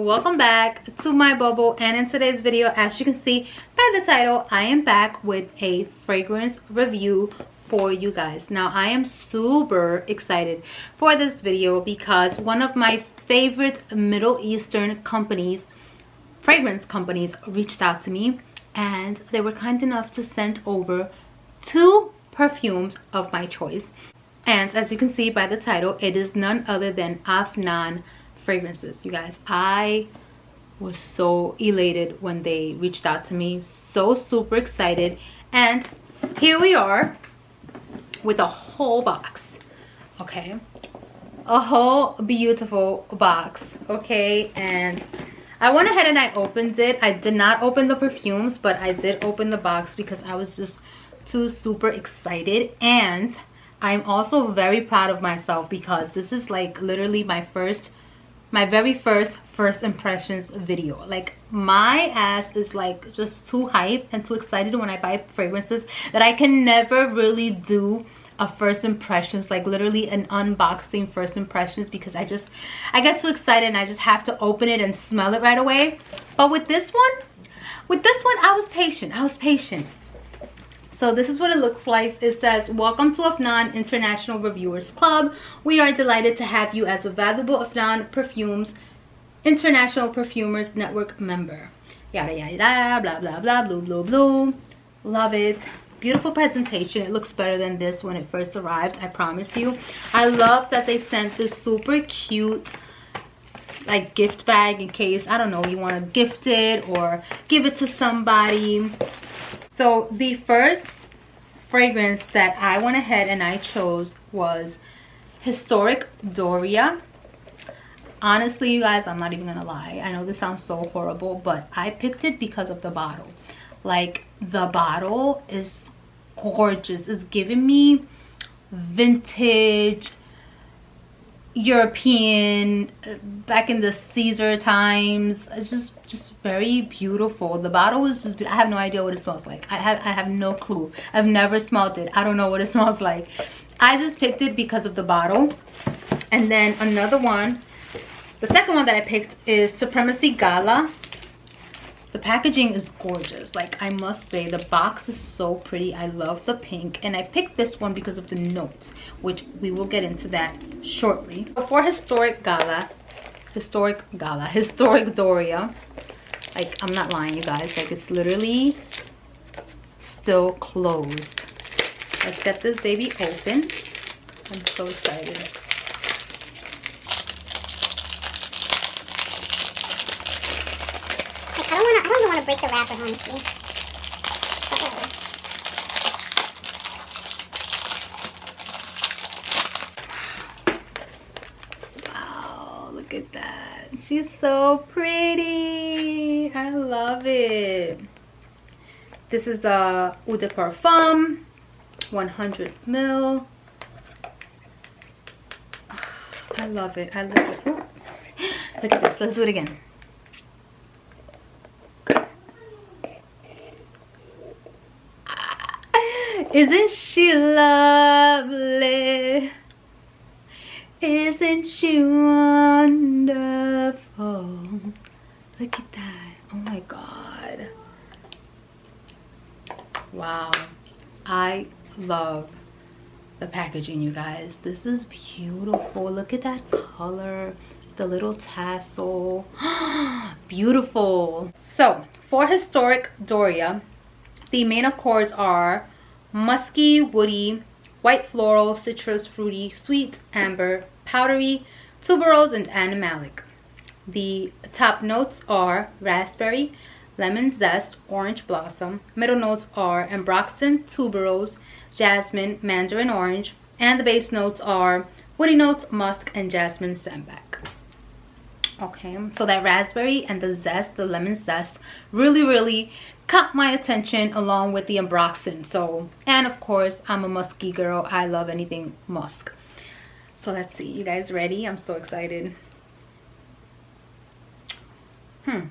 welcome back to my bubble. And in today's video, as you can see by the title, I am back with a fragrance review for you guys. Now I am super excited for this video because one of my favorite Middle Eastern companies, fragrance companies, reached out to me and they were kind enough to send over 2 perfumes of my choice. And as you can see by the title, it is none other than Afnan fragrances. You guys, I was so elated when they reached out to me, so super excited. And here we are with a whole box, okay, a whole beautiful box, okay. And I went ahead and I opened it. I did not open the perfumes, but I did open the box because I was just too super excited. And I'm also very proud of myself because this is like literally my very first impressions video. Like my ass is like just too hyped and too excited when I buy fragrances that I can never really do a first impressions, like literally an unboxing first impressions, because I get too excited and I just have to open it and smell it right away. But with this one I was patient. So this is what it looks like. It says, "Welcome to Afnan International Reviewers Club. We are delighted to have you as a valuable Afnan Perfumes International Perfumers Network member." Yada yada yada, blah blah blah, blue blue blue. Love it. Beautiful presentation. It looks better than this when it first arrived, I promise you. I love that they sent this super cute like gift bag in case, I don't know, you want to gift it or give it to somebody. So the first fragrance that I went ahead and I chose was Historic Doria. Honestly, you guys, I'm not even gonna lie. I know this sounds so horrible, but I picked it because of the bottle. Like, the bottle is gorgeous. It's giving me vintage European, back in the Caesar times. It's just very beautiful. The bottle is just, I have no idea what it smells like. I have no clue. I've never smelled it. I don't know what it smells like. I just picked it because of the bottle. And then another one, the second one that I picked is Supremacy Gala. The packaging is gorgeous. Like, I must say, the box is so pretty. I love the pink, and I picked this one because of the notes, which we will get into that shortly. For Historic Doria, like, I'm not lying, you guys, like, it's literally still closed. Let's get this baby open. I'm so excited. I don't even want to break the wrapper, honestly. Wow, look at that. She's so pretty. I love it. This is a Eau de Parfum, 100 ml. I love it. I love it. Oops, sorry. Look at this. Let's do it again. Isn't she lovely? Isn't she wonderful? Look at that. Oh my god. Wow. I love the packaging, you guys. This is beautiful. Look at that color. The little tassel. Beautiful. So, for Historic Doria, the main accords are musky, woody, white floral, citrus, fruity, sweet, amber, powdery, tuberose, and animalic. The top notes are raspberry, lemon zest, orange blossom. Middle notes are ambroxan, tuberose, jasmine, mandarin orange. And the base notes are woody notes, musk, and jasmine sambac. Okay, so that raspberry and the zest, the lemon zest, really caught my attention, along with the ambroxan. So, and of course, I'm a musky girl. I love anything musk. So let's see. You guys ready? I'm so excited. Let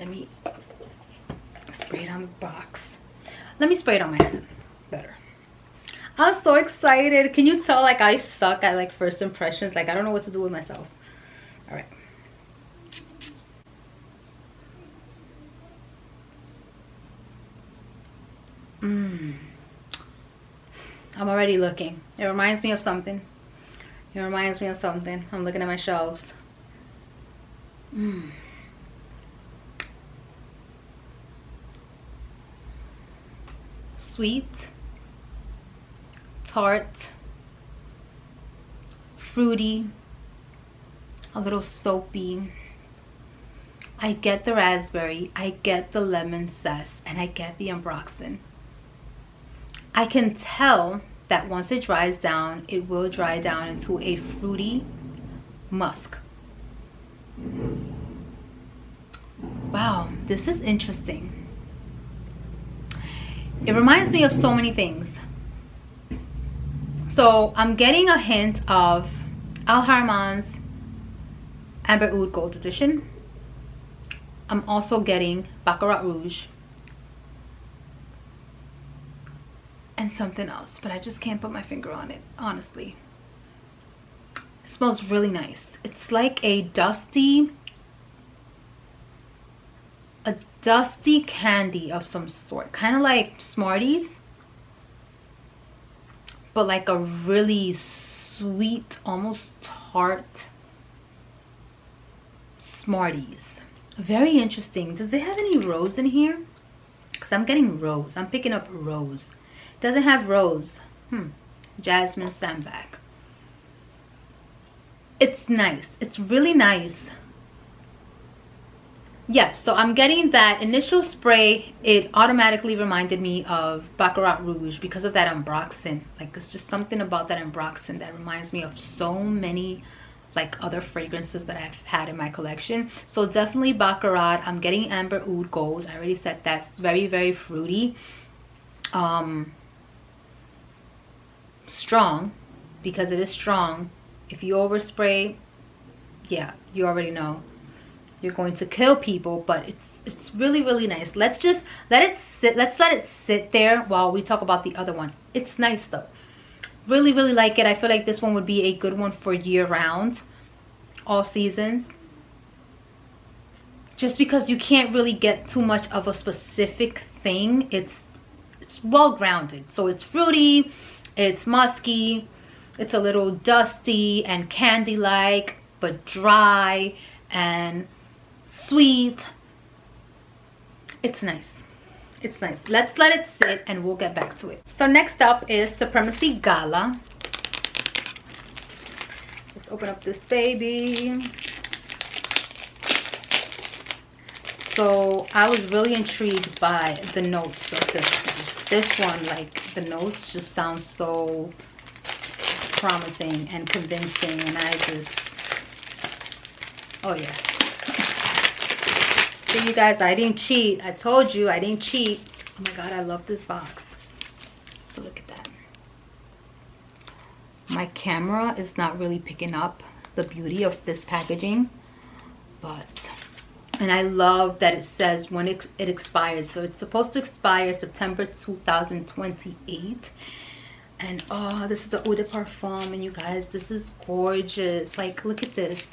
me spray it on the box. Let me spray it on my hand. Better. I'm so excited. Can you tell like I suck at like first impressions? Like I don't know what to do with myself. All right. I'm already looking. It reminds me of something. It reminds me of something. I'm looking at my shelves. Sweet, tart, fruity, a little soapy. I get the raspberry, I get the lemon zest, and I get the ambroxan. I can tell that once it dries down, it will dry down into a fruity musk. Wow, this is interesting. It reminds me of so many things. So I'm getting a hint of Al Harman's Amber Oud Gold Edition. I'm also getting Baccarat Rouge. And something else, but I just can't put my finger on it, honestly. It smells really nice. It's like a dusty candy of some sort, kind of like Smarties, but like a really sweet, almost tart Smarties. Very interesting. Does it have any rose in here? Because I'm getting rose. I'm picking up rose. Doesn't have rose. Jasmine Sambac. It's nice. It's really nice. Yes, so I'm getting that initial spray. It automatically reminded me of Baccarat Rouge because of that ambroxan. Like, it's just something about that ambroxan that reminds me of so many like other fragrances that I've had in my collection. So definitely Baccarat. I'm getting Amber Oud Gold. I already said that's very, very fruity. Strong, because it is strong. If you overspray, yeah, you already know you're going to kill people, but it's really, really nice. Let's just let it sit. Let's let it sit there while we talk about the other one. It's nice though. Really, really like it. I feel like this one would be a good one for year round, all seasons, just because you can't really get too much of a specific thing. It's well grounded. So it's fruity, it's musky, it's a little dusty and candy like, but dry and sweet. It's nice. It's nice. Let's let it sit and we'll get back to it. So next up is Supremacy Gala. Let's open up this baby. So I was really intrigued by the notes of this one. This one, like the notes just sound so promising and convincing, and I just, oh yeah. See you guys, I didn't cheat. I told you I didn't cheat. Oh my god, I love this box. So look at that. My camera is not really picking up the beauty of this packaging, but, and I love that it says when it expires. So it's supposed to expire September 2028. And oh, this is the eau de parfum, and you guys, this is gorgeous. Like, look at this.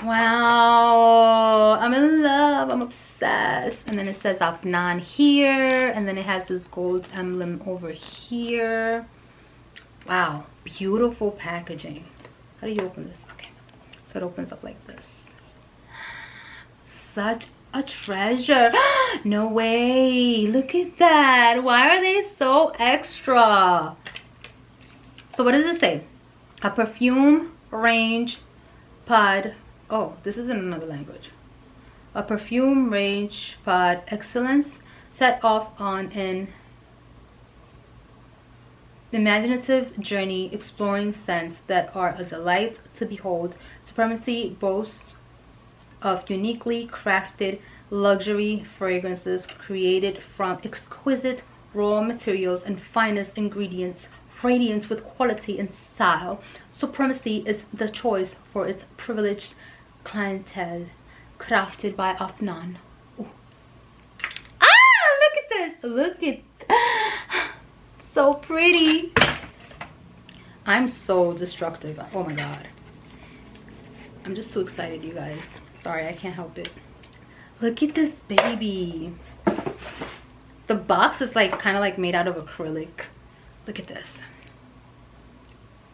Wow, I'm in love. I'm obsessed. And then it says Afnan here, and then it has this gold emblem over here. Wow, beautiful packaging. How do you open this? Okay, so it opens up like this. Such a treasure. No way, look at that. Why are they so extra? So what does it say? A perfume range pod. Oh, this is in another language. A perfume range pod excellence set off on an imaginative journey exploring scents that are a delight to behold. Supremacy boasts of uniquely crafted luxury fragrances created from exquisite raw materials and finest ingredients, radiant with quality and style. Supremacy is the choice for its privileged clientele, crafted by Afnan. Ooh. Ah, look at this. Look at so pretty. I'm so destructive. Oh my god. I'm just too excited, you guys. Sorry, I can't help it. Look at this baby. The box is like kind of like made out of acrylic. Look at this.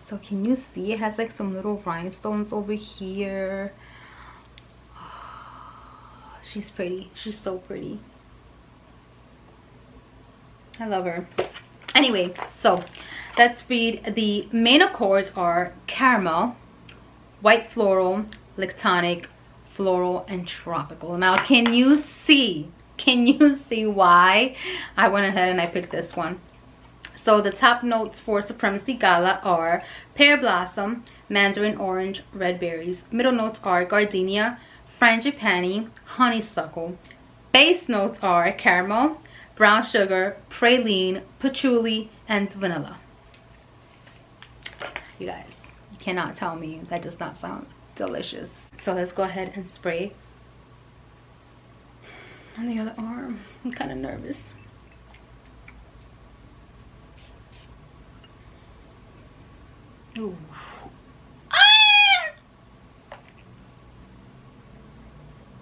So can you see it has like some little rhinestones over here? Oh, she's pretty. She's so pretty. I love her. Anyway, so let's read. The main accords are caramel, white floral, lactonic, floral, and tropical. Now can you see why I went ahead and I picked this one? So the top notes for Supremacy Gala are pear blossom, mandarin orange, red berries. Middle notes are gardenia, frangipani, honeysuckle. Base notes are caramel, brown sugar, praline, patchouli, and vanilla. You guys, you cannot tell me that does not sound delicious. So let's go ahead and spray on the other arm. I'm kind of nervous. Ooh. Ah!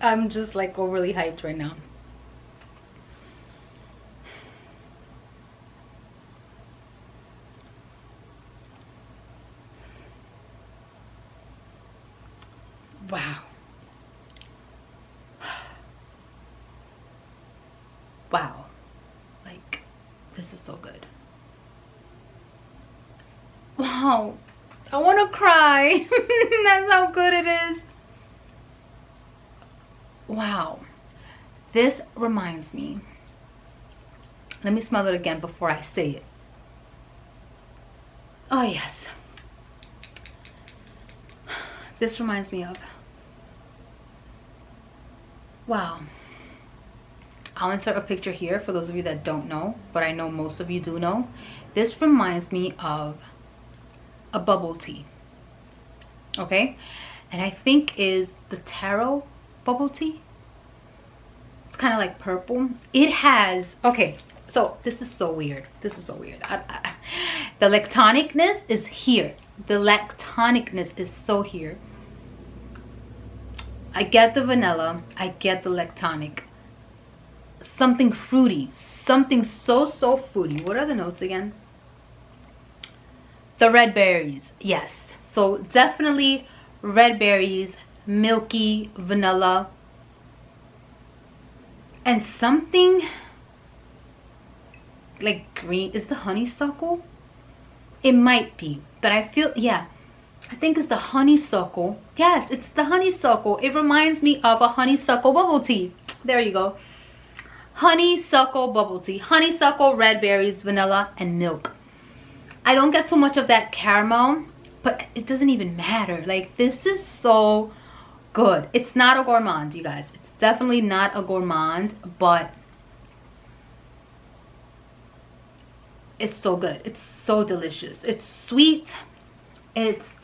I'm just like overly hyped right now. Wow. Wow. Like, this is so good. Wow. I want to cry. That's how good it is. Wow. This reminds me. Let me smell it again before I say it. Oh, yes. This reminds me of. Wow. I'll insert a picture here for those of you that don't know, but I know most of you do know. This reminds me of a bubble tea. Okay? And I think is the taro bubble tea. It's kind of like purple. It has, okay, so this is so weird. This is so weird. The lactonicness is here. The lactonicness is so here. I get the vanilla. I get the lactonic. Something fruity. Something so fruity. What are the notes again? The red berries. Yes. So definitely red berries, milky, vanilla. And something like green. Is the honeysuckle? It might be. But I feel, yeah. I think it's the honeysuckle. Yes, it's the honeysuckle. It reminds me of a honeysuckle bubble tea. There you go. Honeysuckle bubble tea. Honeysuckle, red berries, vanilla, and milk. I don't get too much of that caramel, but it doesn't even matter. Like, this is so good. It's not a gourmand, you guys. It's definitely not a gourmand, but it's so good. It's so delicious. It's sweet. It's,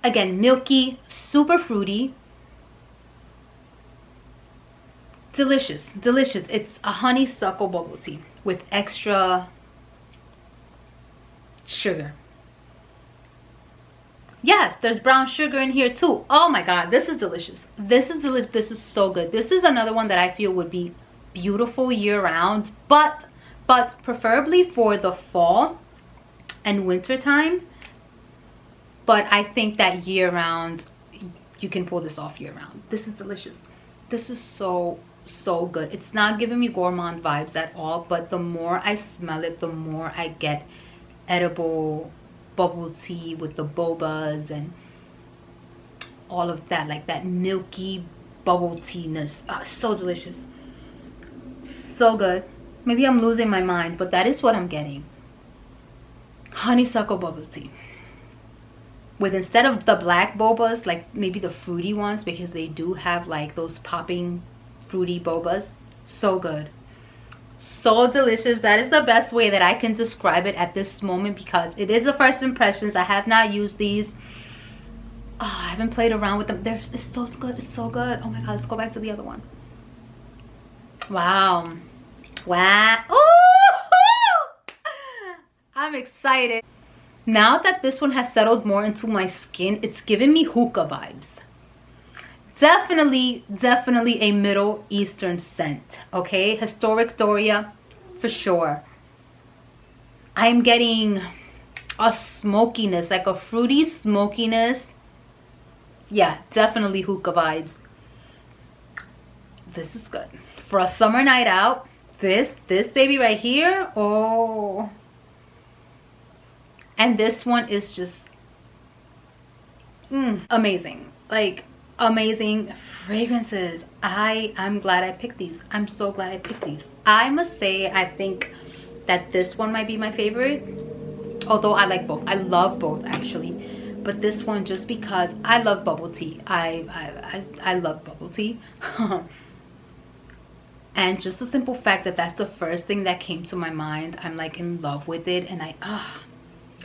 again, milky, super fruity. Delicious, delicious. It's a honeysuckle bubble tea with extra sugar. Yes, there's brown sugar in here too. Oh my god, this is delicious. This is delicious. This is so good. This is another one that I feel would be beautiful year-round, but preferably for the fall and winter time. But I think that year-round, you can pull this off year-round. This is delicious. This is so good. It's not giving me gourmand vibes at all, but the more I smell it, the more I get edible bubble tea with the bobas and all of that, like that milky bubble tea-ness. So delicious. So good. Maybe I'm losing my mind, but that is what I'm getting. Honeysuckle bubble tea. With, instead of the black bobas, like maybe the fruity ones, because they do have like those popping fruity bobas. So good. So delicious. That is the best way that I can describe it at this moment, because it is a first impressions. I have not used these. Oh, I haven't played around with them. It's so good. It's so good. Oh my god, let's go back to the other one. Wow. Wow. Oh, I'm excited. Now that this one has settled more into my skin, it's giving me hookah vibes. Definitely a Middle Eastern scent, okay? Historic Doria, for sure. I'm getting a smokiness, like a fruity smokiness. Yeah, definitely hookah vibes. This is good. For a summer night out, this baby right here, oh. And this one is just amazing. Like, amazing fragrances. I'm glad I picked these. I'm so glad I picked these. I must say, I think that this one might be my favorite, although I like both. I love both actually, but this one just because I love bubble tea. I love bubble tea. And just the simple fact that that's the first thing that came to my mind, I'm like in love with it. And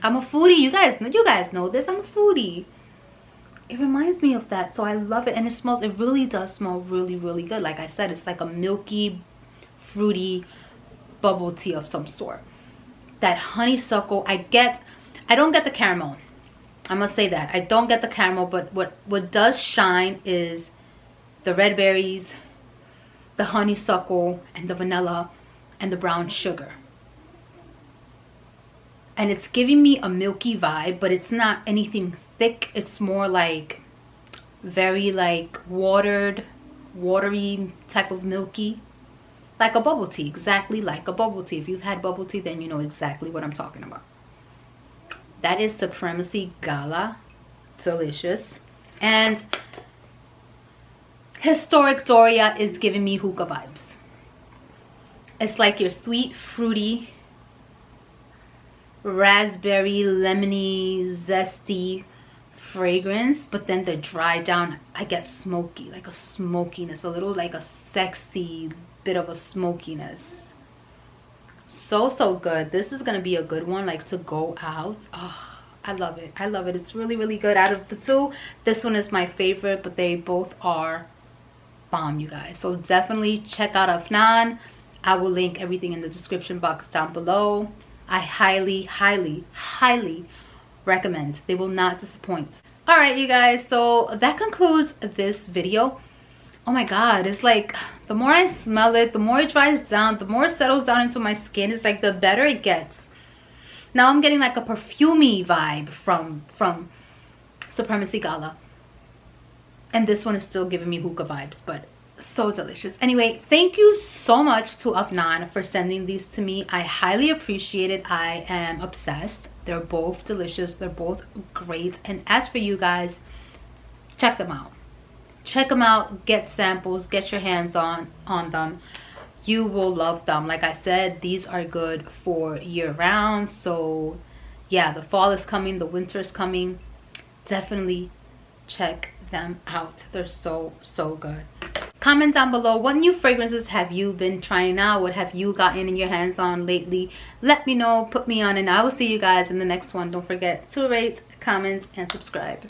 I'm a foodie. You guys know this. I'm a foodie. It reminds me of that, so I love it. And it really does smell really good. Like I said, it's like a milky, fruity bubble tea of some sort. That honeysuckle, I don't get the caramel. I must say that I don't get the caramel, but what does shine is the red berries, the honeysuckle, and the vanilla, and the brown sugar. And it's giving me a milky vibe, but it's not anything thick. It's more like very like watery type of milky, like a bubble tea. Exactly like a bubble tea. If you've had bubble tea, then you know exactly what I'm talking about. That is Supremacy Gala. Delicious. And Historic Doria is giving me hookah vibes. It's like your sweet, fruity, raspberry, lemony, zesty fragrance, but then the dry down, I get smoky, like a smokiness, a little like a sexy bit of a smokiness. So good. This is gonna be a good one, like to go out. Oh, I love it. It's really good. Out of the two, this one is my favorite, but they both are bomb, you guys. So definitely check out Afnan. I will link everything in the description box down below. I highly recommend. They will not disappoint. All right, you guys, so that concludes this video. Oh my god, it's like the more I smell it, the more it dries down, the more it settles down into my skin. It's like the better it gets. Now I'm getting like a perfumey vibe from Supremacy Gala, and this one is still giving me hookah vibes, but so delicious. Anyway, thank you so much to Afnan for sending these to me. I highly appreciate it. I am obsessed. They're both delicious. They're both great. And as for you guys, check them out. Check them out. Get samples. Get your hands on them. You will love them. Like I said, these are good for year round. So yeah, the fall is coming. The winter is coming. Definitely check them out. They're so good. Comment down below, what new fragrances have you been trying out? What have you gotten in your hands on lately? Let me know, put me on, and I will see you guys in the next one. Don't forget to rate, comment, and subscribe.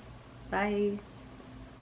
Bye.